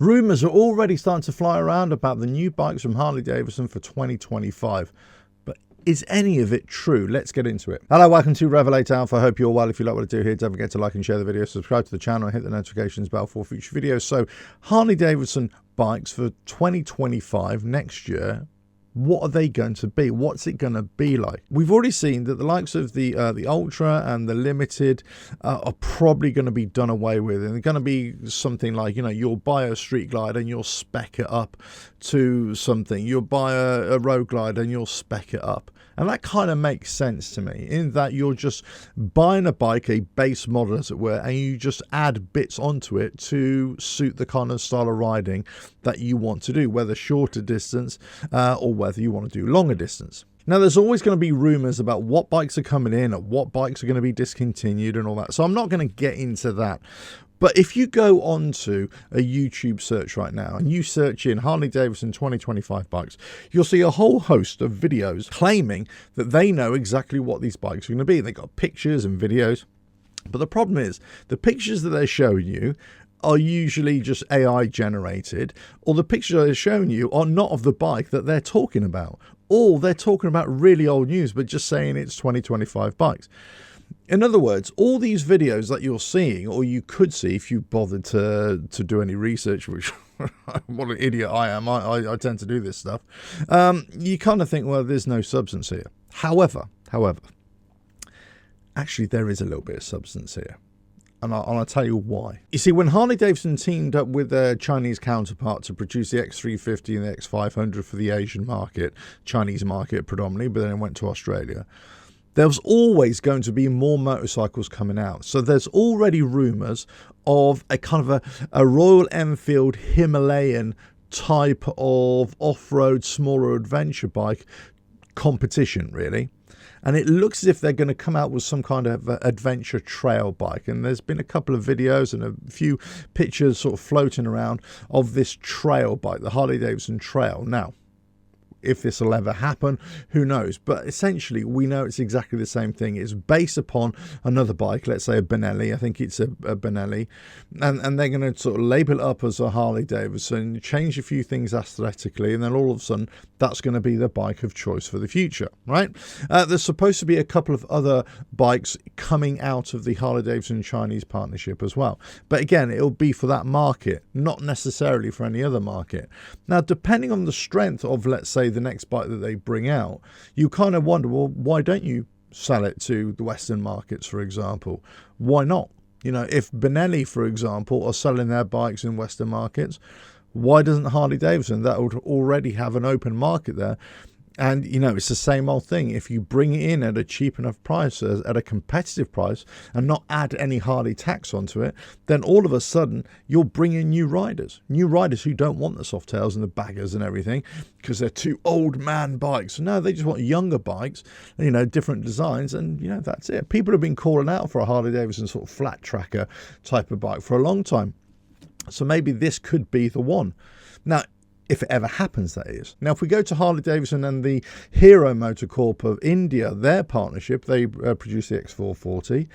Rumours are already starting to fly around about the new bikes from Harley Davidson for 2025. But is any of it true? Let's get into it. Hello, welcome to RevelatorAlf. I hope you're well. If you like what I do here, don't forget to like and share the video, subscribe to the channel, and hit the notifications bell for future videos. So, Harley Davidson bikes for 2025, next year. What are they going to be? What's it going to be like? We've already seen that the likes of the Ultra and the Limited are probably going to be done away with, and they're going to be something like, you know, you'll buy a street glide and you'll spec it up to something. You'll buy a road glide and you'll spec it up. And that kind of makes sense to me, in that you're just buying a bike, a base model as it were, and you just add bits onto it to suit the kind of style of riding that you want to do, whether shorter distance or whether you want to do longer distance. Now, there's always going to be rumours about what bikes are coming in and what bikes are going to be discontinued and all that. So I'm not going to get into that. But if you go onto a YouTube search right now and you search in Harley Davidson 2025 bikes, you'll see a whole host of videos claiming that they know exactly what these bikes are going to be. They've got pictures and videos. But the problem is, the pictures that they're showing you are usually just AI generated, or the pictures they're showing you are not of the bike that they're talking about. Or they're talking about really old news, but just saying it's 2025 bikes. In other words, all these videos that you're seeing, or you could see if you bothered to do any research, which what an idiot I am, I tend to do this stuff, you kind of think, well, there's no substance here. However, actually there is a little bit of substance here. And I'll tell you why. You see, when Harley Davidson teamed up with their Chinese counterpart to produce the X350 and the X500 for the Asian market, Chinese market predominantly, but then it went to Australia, there was always going to be more motorcycles coming out. So there's already rumours of a kind of a Royal Enfield Himalayan type of off-road smaller adventure bike competition, really. And it looks as if they're going to come out with some kind of adventure trail bike. And there's been a couple of videos and a few pictures sort of floating around of this trail bike, the Harley Davidson Trail. Now, if this will ever happen, who knows? But essentially, we know it's exactly the same thing. It's based upon another bike, let's say a Benelli. I think it's a Benelli. And they're going to sort of label it up as a Harley Davidson, change a few things aesthetically, and then all of a sudden, that's going to be the bike of choice for the future, right? There's supposed to be a couple of other bikes coming out of the Harley Davidson Chinese partnership as well. But again, it'll be for that market, not necessarily for any other market. Now, depending on the strength of, let's say, the next bike that they bring out, you kind of wonder, well, why don't you sell it to the Western markets, for example? Why not? You know, if Benelli, for example, are selling their bikes in Western markets, why doesn't Harley Davidson, that would already have an open market there? And, you know, it's the same old thing. If you bring it in at a cheap enough price, at a competitive price, and not add any Harley tax onto it, then all of a sudden you'll bring in new riders who don't want the Softails and the baggers and everything because they're too old man bikes. No, they just want younger bikes, you know, different designs, and, you know, that's it. People have been calling out for a Harley Davidson sort of flat tracker type of bike for a long time. So maybe this could be the one. Now, if it ever happens, that is. Now, if we go to Harley Davidson and the Hero Motorcorp of India, their partnership, they produce the X440.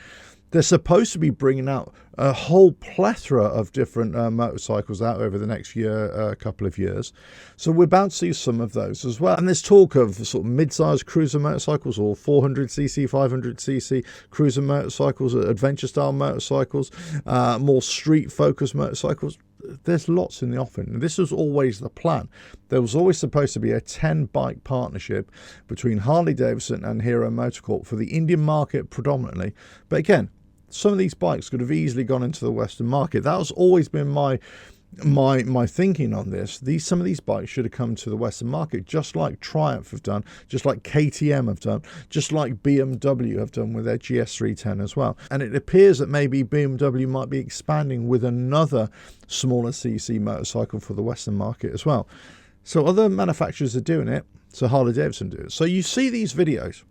They're supposed to be bringing out a whole plethora of different motorcycles out over the next couple of years. So we're about to see some of those as well. And there's talk of sort of mid-sized cruiser motorcycles, or 400cc, 500cc cruiser motorcycles, adventure-style motorcycles, more street-focused motorcycles. There's lots in the offing. This was always the plan. There was always supposed to be a 10-bike partnership between Harley Davidson and Hero Motorcorp for the Indian market predominantly. But again, some of these bikes could have easily gone into the Western market. That has always been my thinking on this. Some of these bikes should have come to the Western market, just like Triumph have done, just like KTM have done, just like BMW have done with their GS310 as well. And it appears that maybe BMW might be expanding with another smaller CC motorcycle for the Western market as well. So other manufacturers are doing it, so Harley Davidson do it. So you see these videos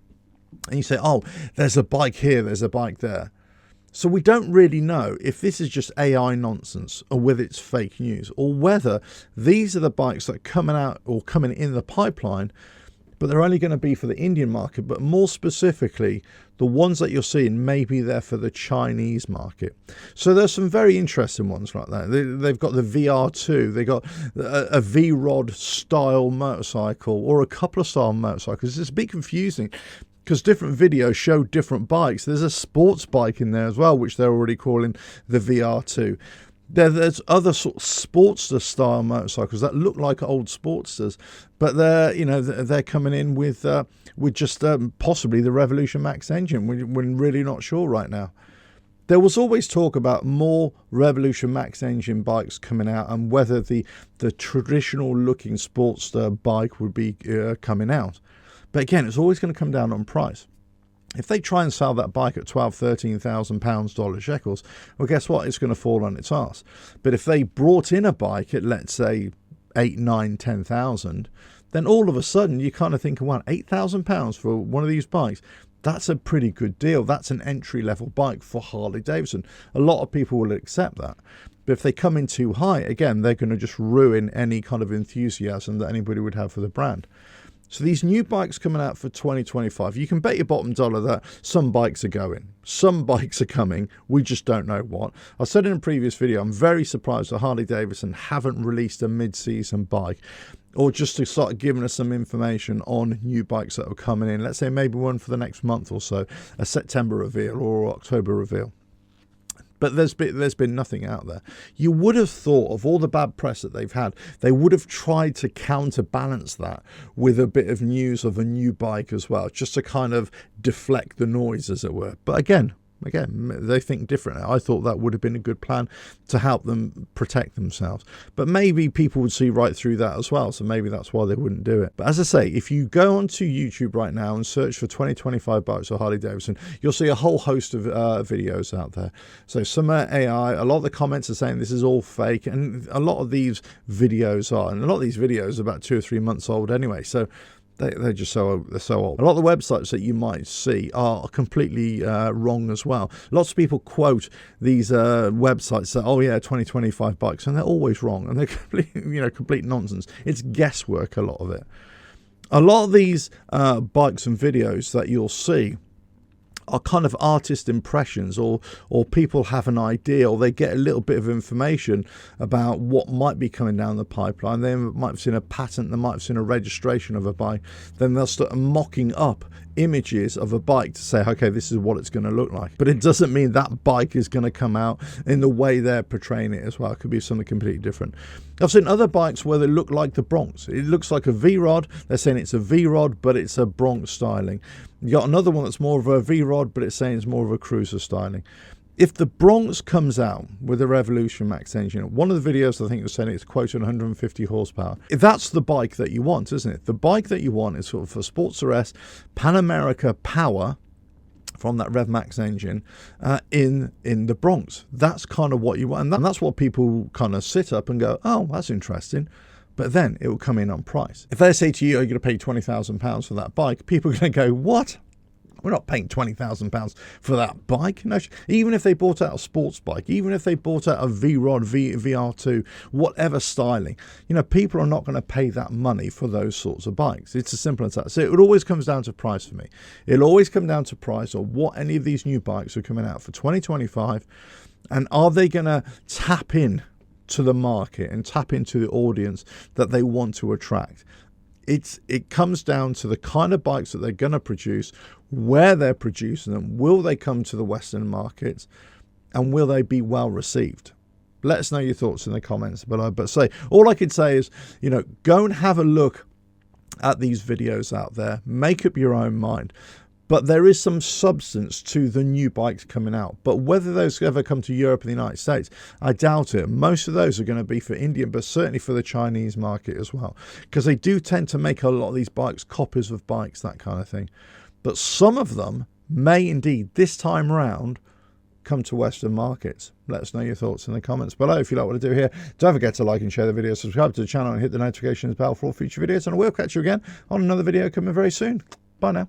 and you say, oh, there's a bike here, there's a bike there. So we don't really know if this is just AI nonsense or whether it's fake news, or whether these are the bikes that are coming out or coming in the pipeline but they're only going to be for the Indian market. But more specifically, the ones that you're seeing may be there for the Chinese market. So there's some very interesting ones like that. They've got the VR2, they've got a V-Rod style motorcycle, or a couple of style motorcycles. It's a bit confusing because different videos show different bikes. There's a sports bike in there as well, which they're already calling the VR2. There's other sort of Sportster style motorcycles that look like old Sportsters, but they're coming in with just possibly the Revolution Max engine. We're really not sure right now. There was always talk about more Revolution Max engine bikes coming out, and whether the traditional looking Sportster bike would be coming out. But again, it's always going to come down on price. If they try and sell that bike at £12,000-13,000 dollar shekels, well, guess what? It's going to fall on its arse. But if they brought in a bike at, let's say, 8, 9, 10,000, then all of a sudden you kind of think, well, £8,000 for one of these bikes, that's a pretty good deal. That's an entry-level bike for Harley Davidson. A lot of people will accept that. But if they come in too high, again, they're going to just ruin any kind of enthusiasm that anybody would have for the brand. So these new bikes coming out for 2025, you can bet your bottom dollar that some bikes are going. Some bikes are coming. We just don't know what. I said in a previous video, I'm very surprised that Harley Davidson haven't released a mid-season bike, or just to start giving us some information on new bikes that are coming in. Let's say maybe one for the next month or so, a September reveal or October reveal. But there's been nothing out there. You would have thought, of all the bad press that they've had, they would have tried to counterbalance that with a bit of news of a new bike as well, just to kind of deflect the noise, as it were. But again, they think differently. I thought that would have been a good plan to help them protect themselves. But maybe people would see right through that as well, so maybe that's why they wouldn't do it. But as I say, if you go onto YouTube right now and search for 2025 bikes or Harley Davidson, you'll see a whole host of videos out there. So some are AI. A lot of the comments are saying this is all fake, and a lot of these videos are. And a lot of these videos are about 2 or 3 months old anyway. So they're just so old. A lot of the websites that you might see are completely wrong as well. Lots of people quote these websites that, oh yeah, 2025 bikes, and they're always wrong, and they're complete nonsense. It's guesswork, a lot of it. A lot of these bikes and videos that you'll see are kind of artist impressions, or people have an idea, or they get a little bit of information about what might be coming down the pipeline. They might have seen a patent, they might have seen a registration of a bike, then they'll start mocking up images of a bike to say, okay, this is what it's going to look like. But it doesn't mean that bike is going to come out in the way they're portraying it as well. It could be something completely different. I've seen other bikes where they look like the Bronx. It looks like a V-Rod. They're saying it's a V-Rod, but it's a Bronx styling. You got another one that's more of a V-Rod, but it's saying it's more of a cruiser styling. If the Bronx comes out with a Revolution Max engine, one of the videos I think was saying it's quoting 150 horsepower. If that's the bike that you want, isn't it? The bike that you want is sort of for Sportster S, Pan America power from that Rev Max engine in the Bronx. That's kind of what you want, and that's what people kind of sit up and go, oh, that's interesting. But then it will come in on price. If they say to you, oh, you're going to pay £20,000 for that bike, people are going to go, what? We're not paying £20,000 for that bike. No, even if they bought out a sports bike, even if they bought out a V-Rod, VR2, whatever styling, people are not going to pay that money for those sorts of bikes. It's as simple as that. So it always comes down to price for me. It'll always come down to price, or what any of these new bikes are coming out for 2025, and are they going to tap in to the market and tap into the audience that they want to attract. It comes down to the kind of bikes that they're going to produce, where they're producing them, will they come to the Western markets, and will they be well received? Let us know your thoughts in the comments below. But all I could say is, go and have a look at these videos out there, make up your own mind. But there is some substance to the new bikes coming out. But whether those ever come to Europe and the United States, I doubt it. Most of those are going to be for India, but certainly for the Chinese market as well. Because they do tend to make a lot of these bikes copies of bikes, that kind of thing. But some of them may indeed, this time round, come to Western markets. Let us know your thoughts in the comments below. If you like what I do here, don't forget to like and share the video, subscribe to the channel, and hit the notifications bell for all future videos. And I will catch you again on another video coming very soon. Bye now.